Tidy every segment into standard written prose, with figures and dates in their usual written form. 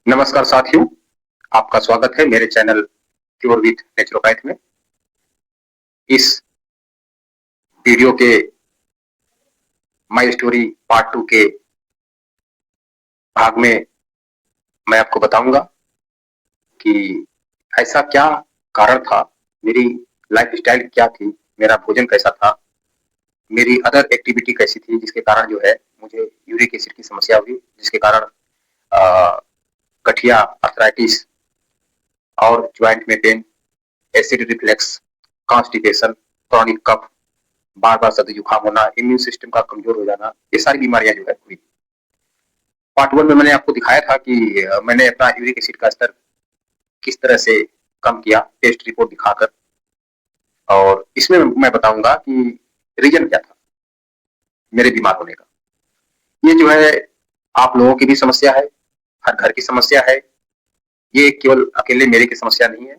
नमस्कार साथियों, आपका स्वागत है मेरे चैनल क्योर विथ नेचुरोपैथ में। इस वीडियो के माय स्टोरी पार्ट 2 के भाग में मैं आपको बताऊंगा कि ऐसा क्या कारण था, मेरी लाइफस्टाइल क्या थी, मेरा भोजन कैसा था, मेरी अदर एक्टिविटी कैसी थी जिसके कारण जो है मुझे यूरिक एसिड की समस्या हुई, जिसके कारण गठिया, आर्थराइटिस और ज्वाइंट में pain, acid reflex, constipation, chronic cough, बार बार सर्दी जुकाम होना, इम्यून सिस्टम का कमजोर हो जाना, ये सारी बीमारियां जो है हुई। पार्ट 1 में मैंने आपको दिखाया था कि मैंने अपना यूरिक एसिड का स्तर किस तरह से कम किया टेस्ट रिपोर्ट दिखाकर, और इसमें मैं बताऊंगा कि रीजन क्या था मेरे बीमार होने का। ये जो है आप लोगों की भी समस्या है, हर घर की समस्या है, ये केवल अकेले मेरे की समस्या नहीं है।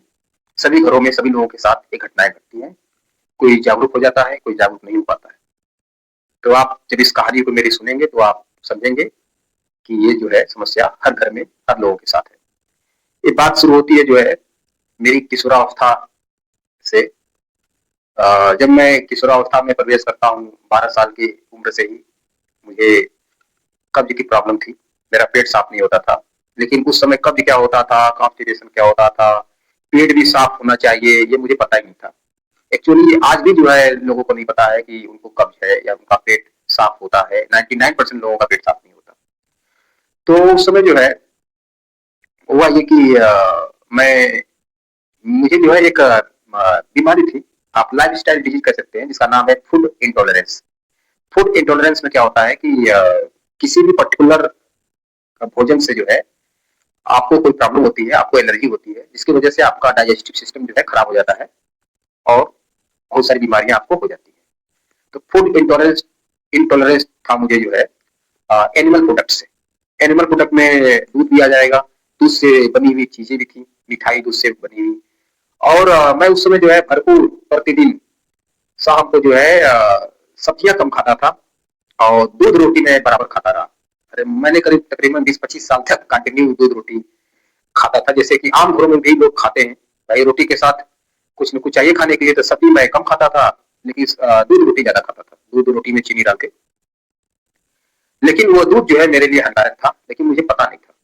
सभी घरों में सभी लोगों के साथ ये घटनाएं घटती हैं। कोई जागरूक हो जाता है, कोई जागरूक नहीं हो पाता है। तो आप जब इस कहानी को मेरी सुनेंगे तो आप समझेंगे कि ये जो है समस्या हर घर में हर लोगों के साथ है। ये बात शुरू होती है जो है मेरी किशोरावस्था से। जब मैं किशोरावस्था में प्रवेश करता हूँ, 12 साल की उम्र से ही मुझे कब्ज की प्रॉब्लम थी। मेरा पेट साफ नहीं होता था, लेकिन उस समय कब्ज क्या होता था, कॉन्स्टिपेशन क्या होता था, पेट भी साफ होना चाहिए, ये मुझे पता ही नहीं था। एक्चुअली आज भी जो है लोगों को नहीं पता है कि उनको कब्ज है या उनका पेट साफ होता है। 99% लोगों का पेट साफ नहीं होता। तो उस समय जो है हुआ ये कि मैं मुझे जो है एक बीमारी थी, आप लाइफ स्टाइल डिजीज कह सकते हैं, जिसका नाम है फूड इंटॉलरेंस। फूड इंटॉलरेंस में क्या होता है कि किसी भी पर्टिकुलर भोजन से जो है आपको कोई प्रॉब्लम होती है, आपको एलर्जी होती है, जिसकी वजह से आपका डाइजेस्टिव सिस्टम जो है खराब हो जाता है और बहुत सारी बीमारियां आपको हो जाती है। तो फूड इंटॉलरेंस इंटॉलरेंस था मुझे जो है एनिमल प्रोडक्ट से। एनिमल प्रोडक्ट में दूध दिया जाएगा, दूध से बनी हुई चीजें भी थी, मिठाई दूध से बनी हुई। और मैं उस समय जो है भरपूर प्रतिदिन शाम को जो है सब्जियां कम खाता था और दूध रोटी में बराबर खाता रहा। अरे मैंने करीब तकरीबन 20-25 साल तक कंटिन्यू दूध रोटी खाता था, जैसे कि आम घरों में भी लोग खाते हैं। भाई रोटी के साथ कुछ न कुछ चाहिए खाने के लिए, तो सब्जी मैं कम खाता था, लेकिन दूध रोटी ज्यादा खाता था, दूध रोटी में चीनी डाल के। लेकिन वो दूध जो है मेरे लिए हानिकारक था, लेकिन मुझे पता नहीं था।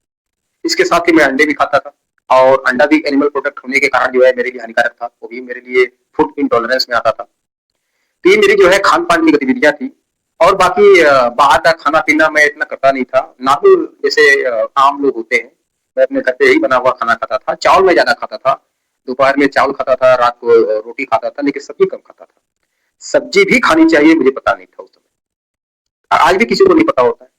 इसके साथ ही मैं अंडे भी खाता था, और अंडा भी एनिमल प्रोडक्ट होने के कारण जो है मेरे लिए हानिकारक था, वो भी मेरे लिए फूड इंटॉलरेंस में आता था। तो ये मेरी जो है खान पान की गतिविधियां थी। और बाकी बाहर का खाना पीना मैं इतना करता नहीं था। नॉर्मल जैसे आम लोग होते हैं, मैं अपने घर पे यही बना हुआ खाना खाता था। चावल में ज्यादा खाता था, दोपहर में चावल खाता था, रात को रोटी खाता था, लेकिन सब्जी कम खाता था। सब्जी भी खानी चाहिए मुझे पता नहीं था उस समय, आज भी किसी को नहीं पता होता है।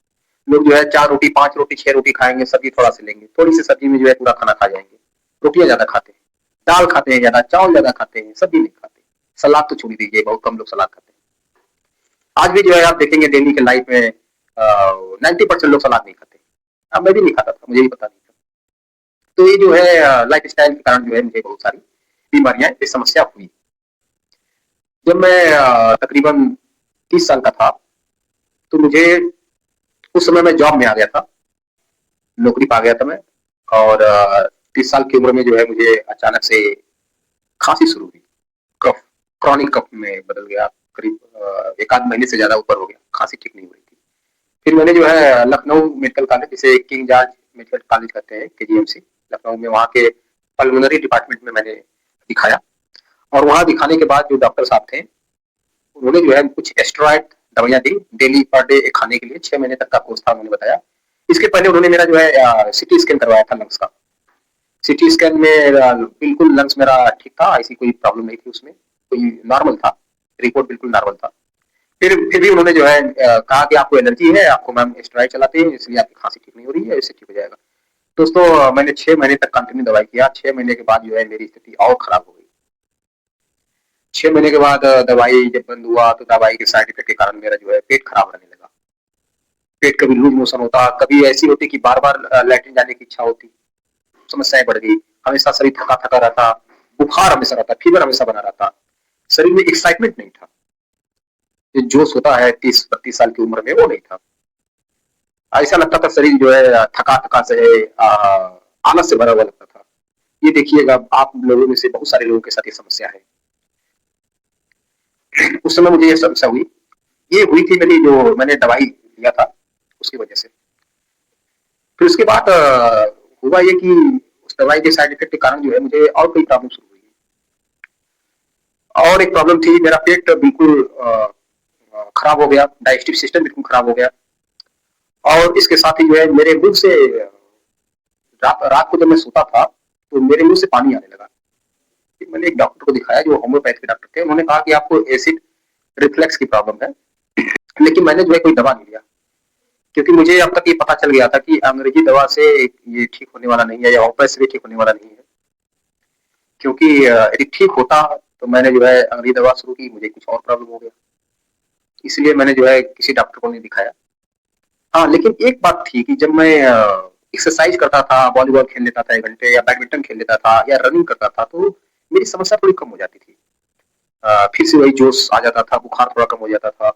लोग जो है 4 रोटी, 5 रोटी, 6 रोटी खाएंगे, सब्जी थोड़ा सा लेंगे, थोड़ी सी सब्जी में जो है पूरा खाना खा जाएंगे। रोटियां ज्यादा खाते हैं, दाल खाते हैं ज्यादा, चावल ज्यादा खाते हैं, सब्जी नहीं खाते। सलाद तो छोड़ दीजिए, बहुत कम लोग सलाद खाते हैं। आज भी जो है आप देखेंगे डेली के लाइफ में 90% लोग सलाद नहीं खाते। अब मैं भी नहीं खाता था, मुझे भी पता नहीं था। तो ये जो है लाइफ स्टाइल के कारण जो है मुझे बहुत सारी बीमारियां, ये समस्या हुई। जब मैं तकरीबन 30 साल का था, तो मुझे उस समय मैं जॉब में आ गया था, नौकरी पा गया था मैं। और 30 साल की उम्र में जो है मुझे अचानक से खांसी शुरू हुई। कफ, क्रॉनिक कफ में बदल गया। करीब एक आध महीने से ज्यादा ऊपर हो गया, खांसी ठीक नहीं हो रही थी। फिर मैंने जो है लखनऊ मेडिकल कॉलेज, जिसे किंग जॉर्ज मेडिकल कॉलेज कहते हैं, केजीएमसी लखनऊ में, वहाँ के पल्मोनरी डिपार्टमेंट में मैंने दिखाया। और वहाँ दिखाने के बाद जो डॉक्टर साहब थे, उन्होंने जो है कुछ एस्टेरॉइड दवाइयां दी डेली पर डे खाने के लिए। 6 महीने तक का कोर्स था, उन्होंने बताया। इसके पहले उन्होंने मेरा जो है सिटी स्कैन करवाया था लंग्स का। सिटी स्कैन में बिल्कुल लंग्स मेरा ठीक था, ऐसी कोई प्रॉब्लम नहीं थी उसमें, कोई नॉर्मल था, रिपोर्ट बिल्कुल नॉर्मल था। फिर भी उन्होंने जो है कहा कि आपको एलर्जी है, आपको मैम स्टेरॉइड चलाते हैं, इसलिए आपकी खांसी ठीक नहीं हो रही है, इससे ठीक हो जाएगा। दोस्तों मैंने 6 महीने तक कंटिन्यू दवाई किया। 6 महीने के बाद जो है मेरी स्थिति और खराब हो गई। 6 महीने के बाद दवाई जब बंद हुआ, तो दवाई के साइड इफेक्ट के कारण मेरा जो है पेट खराब रहने लगा। पेट कभी लूज मोशन होता, कभी ऐसी होती कि बार बार लैट्रिन जाने की इच्छा होती, समस्याएं बढ़ गई। हमेशा शरीर थका थका रहता, बुखार हमेशा रहता, फीवर हमेशा बना रहता, शरीर में एक्साइटमेंट नहीं था, जो जोश होता है 30-32 साल की उम्र में, वो नहीं था। ऐसा लगता था शरीर जो है थका-थका से आलस से भरा हुआ लगता था। ये देखिएगा आप लोगों में से बहुत सारे लोगों के साथ ये समस्या है। उस समय मुझे ये समस्या हुई। ये हुई थी मेरी जो मैंने दवाई लिया था, उसकी वजह से। फिर उसके बाद हुआ ये कि उस दवाई के साइड इफ़ेक्ट के कारण जो है मुझे और कोई प्रॉब्लम शुरू हुई। और एक प्रॉब्लम थी मेरा पेट बिल्कुल खराब हो गया, डाइजेस्टिव सिस्टम बिल्कुल खराब हो गया और इसके साथ ही जो है मेरे मुँह से रात रात को जब मैं सोता था, तो मेरे मुँह से पानी आने लगा। फिर मैंने एक डॉक्टर को दिखाया जो होम्योपैथ के डॉक्टर थे, उन्होंने कहा कि आपको एसिड रिफ्लक्स की प्रॉब्लम है। लेकिन मैंने जो है कोई दवा नहीं लिया, क्योंकि मुझे अब तक ये पता चल गया था कि अंग्रेजी दवा से ये ठीक होने वाला नहीं है या होम्योपैथ से भी ठीक होने वाला नहीं है। क्योंकि यदि ठीक होता तो मैंने जो है अंग्रेजी दवा शुरू की, मुझे कुछ और प्रॉब्लम हो गया। इसलिए मैंने जो है किसी डॉक्टर को नहीं दिखाया। हाँ, लेकिन एक बात थी कि जब मैं एक्सरसाइज करता था, वॉलीबॉल खेल लेता था 1 घंटे या बैडमिंटन खेल लेता था या रनिंग करता था, तो मेरी समस्या थोड़ी कम हो जाती थी। फिर से वही जोश आ जाता था, बुखार थोड़ा कम हो जाता था,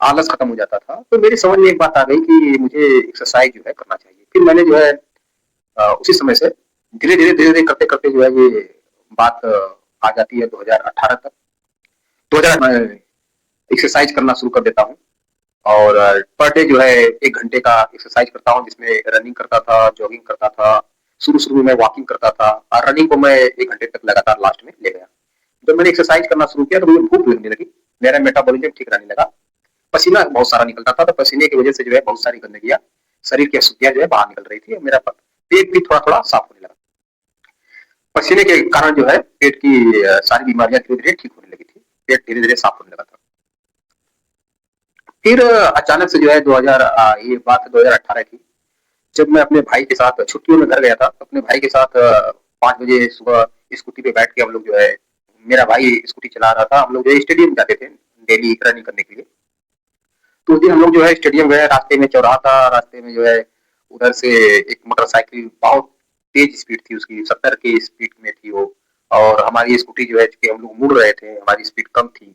आलस खत्म हो जाता था। तो मेरी समझ में एक बात आ गई कि मुझे एक्सरसाइज जो है करना चाहिए। फिर मैंने जो है उसी समय से धीरे-धीरे करते-करते जो है ये बात आ जाती है 2018 तक। 2000 मैं एक्सरसाइज करना शुरू कर देता हूँ और पर डे जो है 1 घंटे का एक्सरसाइज करता हूँ जिसमें रनिंग करता था, जॉगिंग करता था। शुरू-शुरू में मैं वॉकिंग करता था और रनिंग को मैं 1 घंटे तक लगातार लास्ट में ले गया। जब मैंने एक्सरसाइज करना शुरू किया तो मुझे भूख लगने लगी। मेरा मेटाबॉलिज्म ठीक रहने लगा। पसीना बहुत सारा निकलता था, तो पसीने की वजह से जो है बहुत सारी गंदगियाँ, शरीर की अशुद्धियाँ जो है बाहर निकल रही थी और मेरा पेट भी थोड़ा-थोड़ा साफ होने लगा। पसीने के कारण जो है पेट की सारी बीमारियाँ धीरे-धीरे ठीक होने लगी थी। पेट धीरे-धीरे साफ होने लगा था। फिर अचानक से जो है 2000 ये बात 2018 की, जब मैं अपने भाई के साथ छुट्टियों में घर गया था, अपने भाई के साथ 5 बजे सुबह स्कूटी पे बैठ के हम लोग जो है मेरा भाई स्कूटी चला रहा था, हम लोग जो है स्टेडियम जाते थे डेली रनिंग करने के लिए। तो उस दिन हम लोग जो है स्टेडियम गए, रास्ते में चौराहा था, रास्ते में जो है उधर से एक मोटरसाइकिल बहुत तेज स्पीड थी उसकी, 70 की स्पीड में थी वो और हमारी स्कूटी जो है चूँकि हम लोग मुड़ रहे थे, हमारी स्पीड कम थी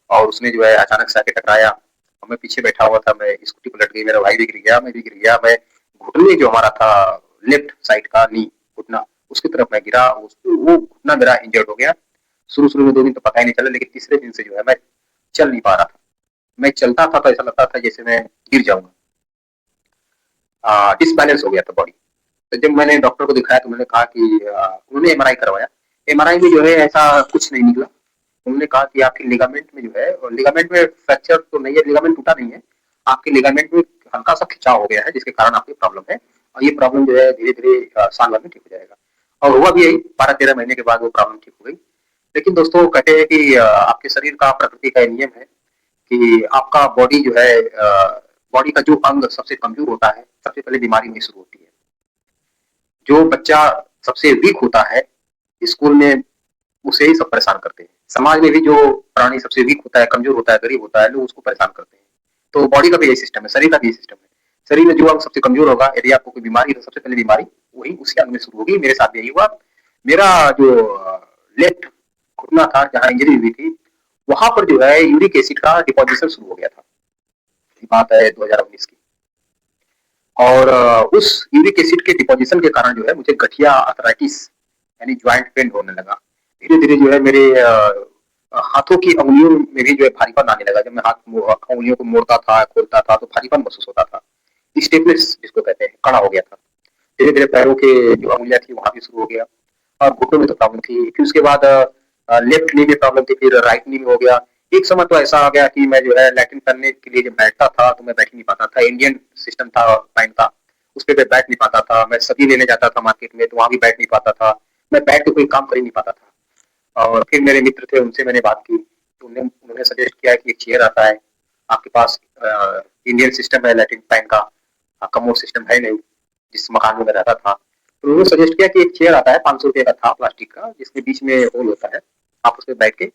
और उसने जो है अचानक से आके टकराया और मैं पीछे बैठा हुआ था, मैं स्कूटी पलट गई, मेरा भाई भी गिर गया, मैं भी गिर गया, मैं घुटने जो हमारा था लेफ्ट साइड का नी घुटना, उसकी तरफ मैं गिरा, वो घुटना मेरा इंजर्ड हो गया। शुरू-शुरू में 2 दिन तो पता ही नहीं चला लेकिन तीसरे दिन से जो है मैं चल नहीं पा रहा था। मैं चलता था तो ऐसा लगता था जैसे मैं गिर जाऊँगा। डिसबैलेंस हो गया था बॉडी। तो जब मैंने डॉक्टर को दिखाया तो उन्होंने कहा कि उन्होंने एमआरआई करवाया। एमआरआई में जो है ऐसा कुछ नहीं निकला। उन्होंने कहा कि आपके लिगामेंट में जो है और लिगामेंट में फ्रैक्चर तो नहीं है, लिगामेंट टूटा नहीं है। आपके लिगामेंट में हल्का-सा खिंचाव हो गया है जिसके कारण आपको प्रॉब्लम है और ये प्रॉब्लम जो है धीरे-धीरे साल भर में ठीक हो जाएगा। और हुआ भी यही 12-13 महीने के बाद वो प्रॉब्लम ठीक हो गई। लेकिन दोस्तों कहते हैं कि आपके शरीर का प्रकृति का ये नियम है कि आपका बॉडी जो है बॉडी का जो अंग सबसे कमज़ोर होता है, सबसे पहले बीमारी वहीं शुरू होती है। जो बच्चा सबसे वीक होता है, स्कूल में उसे ही सब परेशान करते हैं। समाज में भी जो प्राणी सबसे वीक होता है, कमज़ोर होता है, गरीब होता है, लोग उसको परेशान करते हैं। तो बॉडी का भी यही सिस्टम है, शरीर का भी यही सिस्टम है। शरीर में जो अंग सबसे कमज़ोर होगा, यदि आपको कोई बीमारी है तो सबसे पहले बीमारी वही उसी अंग में शुरू होगी। मेरे साथ भी यही हुआ। मेरा जो लेफ्ट घुटना था, जहाँ इंजरी हुई थी, वहाँ पर जो है यूरिक एसिड का डिपोज़िशन शुरू हो गया था। ये बात है 2019 की। और उस यूरिक एसिड के डिपोज़िशन के कारण जो है मुझे गठिया आर्थराइटिस यानी जॉइंट पेन होने लगा। धीरे-धीरे जो है मेरे हाथों की उँगलियों में भी जो है भारीपन आने लगा। जब मैं उँगलियों को मोड़ता था, खोलता था तो भारीपन महसूस होता था। स्टिफनेस जिसको कहते हैं, कड़ा हो गया था। धीरे-धीरे पैरों के जो उँगलियाँ थी वहाँ भी शुरू हो गया और घुटनों में तो प्रॉब्लम थी। फिर उसके बाद लेफ्ट नी में प्रॉब्लम थी, फिर राइट नी में हो गया। एक समय तो ऐसा आ गया कि मैं जो है लैट्रिन करने के लिए जब बैठता था तो मैं बैठ ही नहीं पाता था। इंडियन सिस्टम था पैंट का, उस पे मैं बैठ नहीं पाता था। मैं सब्जी लेने जाता था मार्केट में तो वहाँ भी बैठ नहीं पाता था। मैं बैठ के कोई काम कर ही नहीं पाता था। और फिर मेरे मित्र थे उनसे मैंने बात की, तो उन्होंने सजेस्ट किया कि एक चेयर आता है, आपके पास इंडियन सिस्टम है लैट्रिन पैन का, कमोड सिस्टम है नहीं, जिस मकान में मैं रहता था। तो उन्होंने सजेस्ट किया कि एक चेयर आता है, ₹500 का था प्लास्टिक का, जिसमें बीच में होल होता है। आप उसपे बैठ के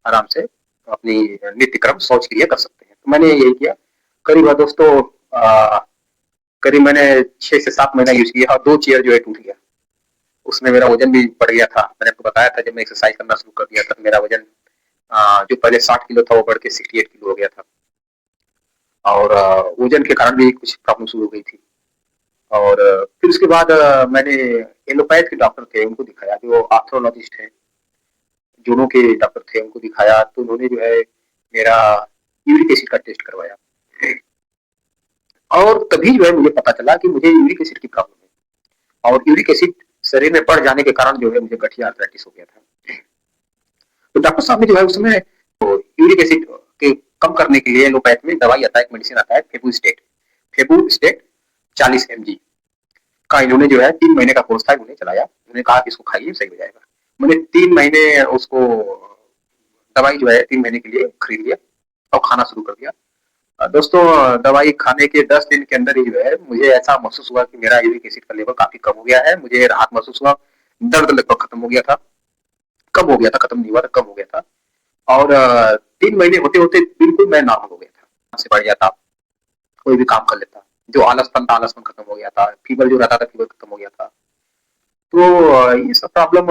आराम से अपनी नित्य क्रम शौच क्रिया कर सकते हैं। तो मैंने यही किया। करीब दोस्तों करीब मैंने 6 से 7 महीना यूज़ किया और 2 चेयर जो है टूट गया। उसमें मेरा वज़न भी बढ़ गया था। मैंने आपको बताया था जब मैं एक्सरसाइज करना शुरू कर दिया था, मेरा वज़न जो पहले 60 किलो था वो बढ़ के 68 किलो हो गया था। और वजन के कारण भी कुछ प्रॉब्लम शुरू हो गई थी। और फिर उसके बाद मैंने एलोपैथ के डॉक्टर थे उनको दिखाया, जो आर्थ्रोलॉजिस्ट हैं, जूनों के डॉक्टर थे, उनको दिखाया तो उन्होंने जो है मेरा यूरिक एसिड का टेस्ट करवाया। और तभी जो है मुझे पता चला कि मुझे यूरिक एसिड की प्रॉब्लम है, और यूरिक एसिड शरीर में बढ़ जाने के कारण जो है मुझे गठिया आर्थराइटिस हो गया था। तो डॉक्टर साहब ने जो है उसमें यूरिक एसिड के कम करने के लिए एलोपैथ में दवाई आता है, एक मेडिसिन आता है फेबुस्टेट 40 mg का, इन्होंने जो है 3 महीने का कोर्स था, इन्होंने चलाया। उन्होंने कहा कि इसको खाइए सही हो जाएगा। मैंने 3 महीने उसको दवाई जो है 3 महीने के लिए खरीद लिया और खाना शुरू कर दिया। दोस्तों, दवाई खाने के 10 दिन के अंदर ही जो है मुझे ऐसा महसूस हुआ कि मेरा यूरिक एसिड का लेवल काफी कम हो गया है। मुझे राहत महसूस हुआ, दर्द लगभग खत्म हो गया था, कम हो गया था, खत्म नहीं हुआ था, कम हो गया था। और 3 महीने होते होते बिल्कुल मैं नॉर्मल हो गया था, से बढ़ गया था, कोई भी काम कर लेता, जो आलसपन था आलसपन खत्म हो गया था, फीवर जो रहता था फीवर खत्म हो गया था। तो ये सब प्रॉब्लम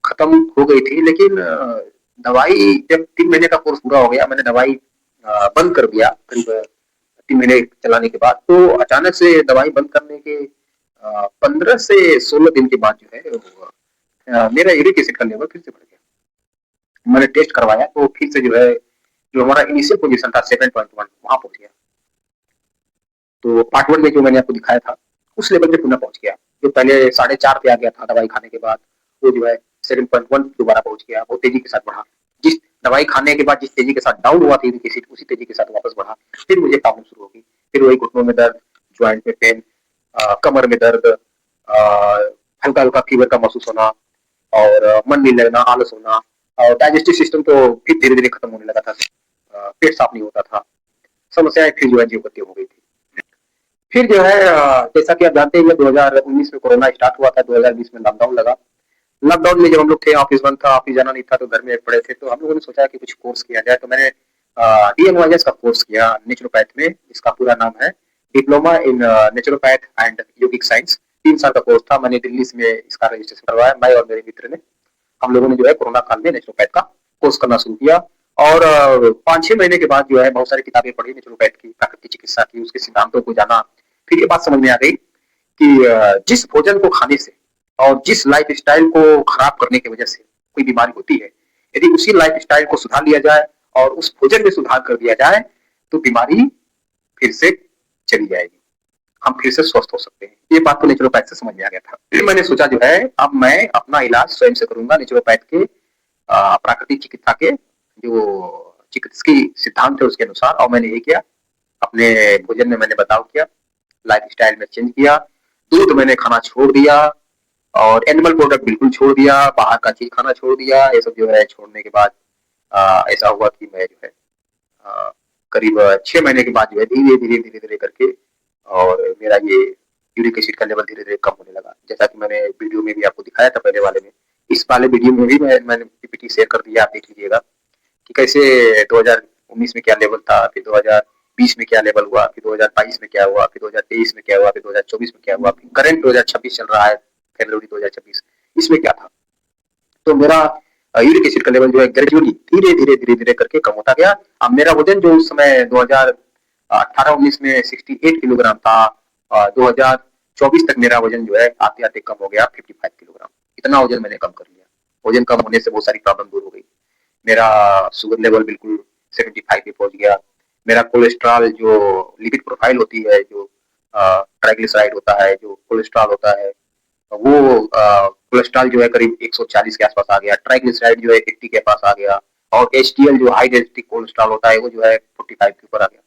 खत्म हो गई थी। लेकिन दवाई जब 3 महीने का कोर्स पूरा हो गया, मैंने दवाई बंद कर दिया करीब 3 महीने चलाने के बाद, तो अचानक से दवाई बंद करने के 15 से 16 दिन के बाद जो है मेरा यूरिक एसिड का लेवल फिर से बढ़ गया। मैंने टेस्ट करवाया तो फिर से जो है जो हमारा इनिशियल पोजीशन था 7.1 वहां पहुंच गया। तो पार्ट 1 में जो मैंने आपको दिखाया था उस लेवल पे पुनः पहुंच गया। जो पहले 4.5 पे आ गया था दवाई खाने के बाद, वो जो है 7.1 दोबारा पहुंच गया, बहुत तेजी के साथ बढ़ा। जिस दवाई खाने के बाद जिस तेजी के साथ डाउन हुआ था यूरिक एसिड, उसी तेजी के साथ वापस बढ़ा। फिर मुझे प्रॉब्लम शुरू होगी, फिर वही घुटनों में दर्द, ज्वाइंट में पेन, कमर में दर्द, हल्का हल्का फीवर का महसूस होना, और मन नहीं लगना, आलस होना, और डाइजेस्टिव सिस्टम तो फिर धीरे धीरे खत्म होने लगा था। पेट साफ नहीं होता था, समस्याएं फिर जो है जीव हो गई थी। फिर जो है जैसा कि आप जानते हैं 2019 में कोरोना स्टार्ट हुआ था, 2020 में लॉकडाउन लगा। लॉकडाउन में जब हम लोग थे, ऑफिस बंद था, ऑफिस जाना नहीं था, तो घर में पड़े थे, तो हम लोगों ने सोचा कि कुछ कोर्स किया जाए। तो मैंने DMYS का कोर्स किया नेचुरोपैथ में। इसका पूरा नाम है diploma in naturopath and yogic science. 3 साल का कोर्स था। मैंने दिल्ली में इसका रजिस्ट्रेशन करवाया, मैं और मेरे मित्र ने। हम लोगों ने जो है कोरोना काल में नेचुरोपैथ का कोर्स करना शुरू किया। और 5-6 महीने के बाद जो है बहुत सारी किताबें पढ़ी नेचुरोपैथ की, प्राकृतिक चिकित्सा की, उसके सिद्धांतों को जाना। फिर ये बात समझ में आ गई कि जिस भोजन को खाने से और जिस लाइफ स्टाइल को खराब करने की वजह से कोई बीमारी होती है, यदि उसी लाइफ स्टाइल को सुधार लिया जाए और उस भोजन में सुधार कर दिया जाए, तो बीमारी फिर से चली जाएगी, हम फिर से स्वस्थ हो सकते हैं। ये बात तो नेचुरोपैथ से समझ में आ गया था। फिर मैंने सोचा जो है अब मैं अपना इलाज स्वयं से करूंगा नेचुरोपैथ के प्राकृतिक चिकित्सा के जो चिकित्सकीय सिद्धांत है उसके अनुसार। और मैंने ये किया, अपने भोजन में मैंने बदलाव किया, लाइफ स्टाइल में चेंज किया, दूध मैंने खाना छोड़ दिया, और एनिमल प्रोडक्ट बिल्कुल छोड़ दिया, बाहर का चीज खाना छोड़ दिया। ये सब जो है छोड़ने के बाद ऐसा हुआ कि मैं जो है करीब 6 महीने के बाद जो है धीरे धीरे धीरे धीरे करके और मेरा ये यूरिक एसिड का लेवल धीरे धीरे कम होने लगा। जैसा कि मैंने वीडियो में भी आपको दिखाया था पहले वाले में, इस वाले वीडियो में भी मैंने पीपीटी शेयर कर दिया, आप देख लीजिएगा कि कैसे 2019 में क्या लेवल था, फिर 2020 में क्या लेवल हुआ, फिर 2022 में क्या हुआ, फिर 2023 में क्या हुआ, फिर 2024 में क्या हुआ, फिर करंट 2026 चल रहा है, फरवरी 2026, इसमें क्या था। तो मेरा यूरिक एसिड का लेवल जो है ग्रेजुअली धीरे धीरे धीरे धीरे करके कम होता गया। अब मेरा वजन जो उस समय 2018-19 में 68 किलोग्राम था, 2024 तक मेरा वजन जो है आते आते कम हो गया 55 किलोग्राम। इतना वजन मैंने कम कर लिया। वजन कम होने से बहुत सारी प्रॉब्लम दूर हो गई। मेरा शुगर लेवल बिल्कुल 75 पे पहुंच गया। मेरा कोलेस्ट्रॉल जो लिपिड प्रोफाइल होती है, जो ट्राइग्लिसराइड होता है, जो कोलेस्ट्रॉल होता है, वो कोलेस्ट्रॉल जो है करीब 140 के आसपास आ गया। ट्राइग्लिसराइड जो है 80 के पास आ गया। और HDL जो हाई डेंसिटी कोलेस्ट्रॉल होता है वो जो है 45 के ऊपर आ गया।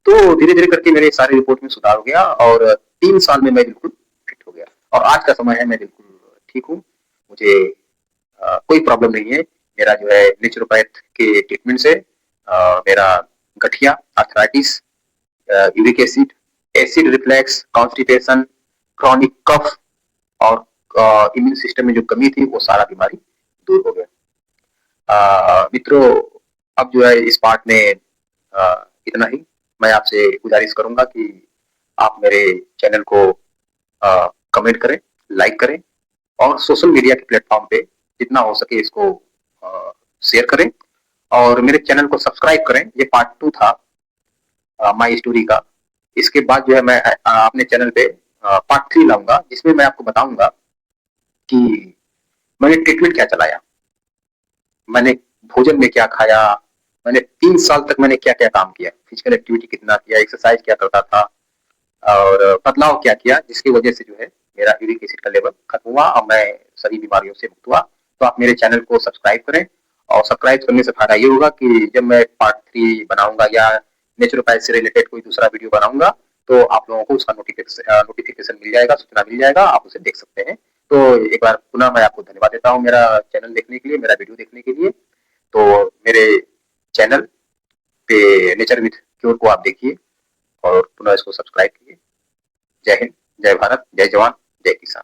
तो धीरे धीरे करके मेरे सारी रिपोर्ट में सुधार हो गया और 3 साल में मैं बिल्कुल फिट हो गया। और आज का समय है मैं बिल्कुल ठीक हूँ। मुझे कोई प्रॉब्लम नहीं है। मेरा जो है नेचुरोपैथ के ट्रीटमेंट से मेरा गठिया, arthritis, uric acid, acid reflex, constipation, chronic cough और इम्यून सिस्टम में जो कमी थी वो सारा बीमारी दूर हो गया। मित्रों, अब जो है इस पार्ट में इतना ही। मैं आपसे गुजारिश करूंगा कि आप मेरे चैनल को कमेंट करें, लाइक करें और सोशल मीडिया के प्लेटफॉर्म पे जितना हो सके इसको शेयर करें और मेरे चैनल को सब्सक्राइब करें। ये पार्ट 2 था। माई स्टोरी का। इसके बाद जो है मैं अपने चैनल पे पार्ट 3 लाऊंगा, जिसमें मैं आपको बताऊंगा कि मैंने ट्रीटमेंट क्या चलाया, मैंने भोजन में क्या खाया, मैंने 3 साल तक मैंने क्या क्या काम किया, फिजिकल एक्टिविटी कितना किया, एक्सरसाइज क्या करता था और बदलाव क्या किया, जिसकी वजह से जो है मेरा यूरिक एसिड का लेवल खत्म हुआ और मैं सभी बीमारियों से मुक्त हुआ। तो आप मेरे चैनल को सब्सक्राइब करें, और सब्सक्राइब करने से फायदा ये होगा कि जब मैं पार्ट 3 बनाऊंगा या नेचुरोपैथ से रिलेटेड कोई दूसरा वीडियो बनाऊंगा, तो आप लोगों को उसका नोटिफिकेशन मिल जाएगा, सूचना मिल जाएगा, आप उसे देख सकते हैं। तो एक बार पुनः मैं आपको धन्यवाद देता हूँ मेरा चैनल देखने के लिए, मेरा वीडियो देखने के लिए। तो मेरे चैनल पे नेचर विथ क्योर को आप देखिए और पुनः इसको सब्सक्राइब कीजिए। जय हिंद, जय भारत, जय जवान, जय किसान।